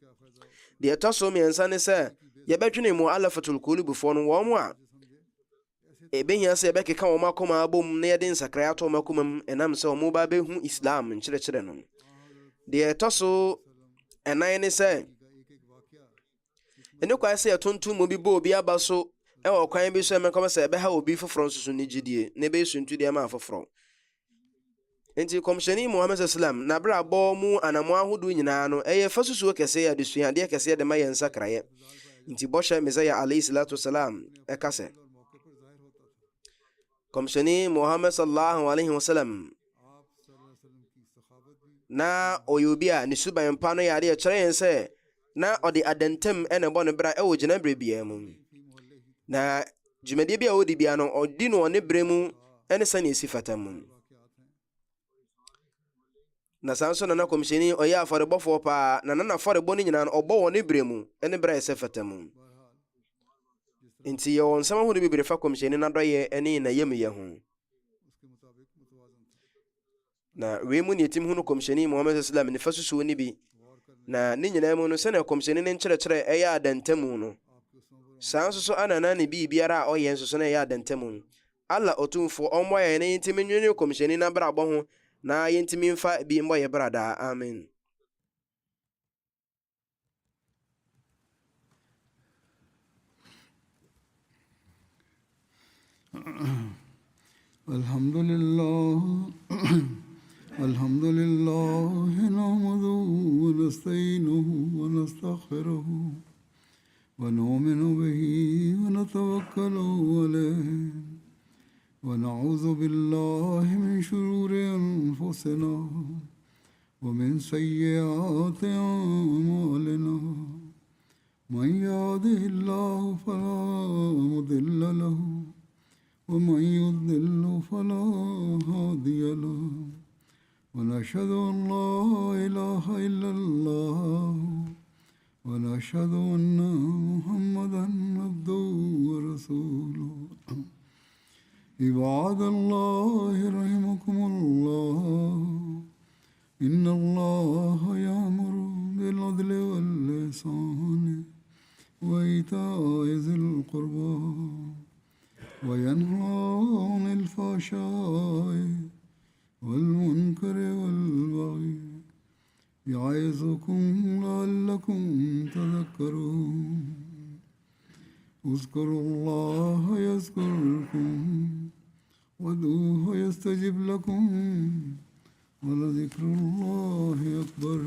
deɛ ɛtɔ so mmiɛnsa ne sɛ yɛbɛdwene mu alafatul kulubifoɔ no wɔn a ɛbɛhia sɛ yɛbɛkeka wɔn akoma abom na yɛde nsakra ato wɔn akoma mu ɛnam sɛ wɔn ba bɛhu Islam nkyerɛkyerɛ no deɛ ɛtɔ so ɛnan ne sɛ ɛne kwae sɛ yɛtontom mu bi bɔ obi aba so ɛwɔ kwan bi so ɛmɛkɔm sɛ ɛbɛha obi foforɔ nso so ne gyidie na ɛbɛyɛ suntudeɛ ma foforɔ nti kɔmhyɛni Muhammad sallam na brabɔ mu anamo ahodoɔ nyinaa no ɛyɛ fa susuo kɛseɛ adesuadeɛ kɛseɛ de ma yɛn nsakraeɛ. Nti bɔhyɛ Mesaya alayhi salatu wasalam ɛka sɛ kɔmhyɛni Muhammad sallallahu alaihi wasallam na ɔyɛ obi a ne suban pa no yɛ adeɛ kyerɛ yɛn sɛ na ɔde adantam ɛna ɛbɔ ne bra ɛwɔ gyinabere biara mu. Na dwumadie bi a ɔdi bia no ɔdi no ɔne berɛ mu ɛne sɛnea ɛsi fata mu. Na saa nso na kɔmhyɛni ɔyɛ afɔrebɔfoɔ paa, na afɔrebɔ no nyinaa no ɔbɔ wɔ ne berɛ mu ɛne berɛ a ɛsɛ fata mu. Nti yɛwɔ nsɛm ahodoɔ bebree fa kɔmhyɛni n'adɔyɛ ɛne n'ayamyɛ ho. Na wei mu ne yɛtim hu no kɔmhyɛni Muhammad sallam ne fa susuo no bi. Na ne nyinaa mu no sɛnea kɔmhyɛni ne nkyerɛkyerɛ ɛyɛ adantamu no, saa nso so anana ne biribiara a ɔyɛ nso so na ɛyɛ adantamu. Allah ɔtumfoɔ ɔmmɔ yɛn na yɛntimi nwene kɔmhyɛni n'abrabɔ ho na yɛntimi mfa bi mmɔ yɛ bradaa. Amen.
الحمد لله نحمده ونستعينه ونستغفره ونؤمن به ونتوكل عليه ونعوذ بالله من شرور أنفسنا ومن سيئات أعمالنا من يهده الله فلا مضل له ومن يضلل فلا هادي له ونشهد أن لا إله إلا الله ونشهد أن محمدا عبده ورسوله عباد الله رحمكم الله إن الله يأمر بالعدل والإحسان وإيتاء ذي القربى وينهى عن الفحشاء والمنكر والبغي يعظكم لعلكم تذكرون اذكروا الله يذكركم وادعوه يستجب لكم ولذكر الله أكبر.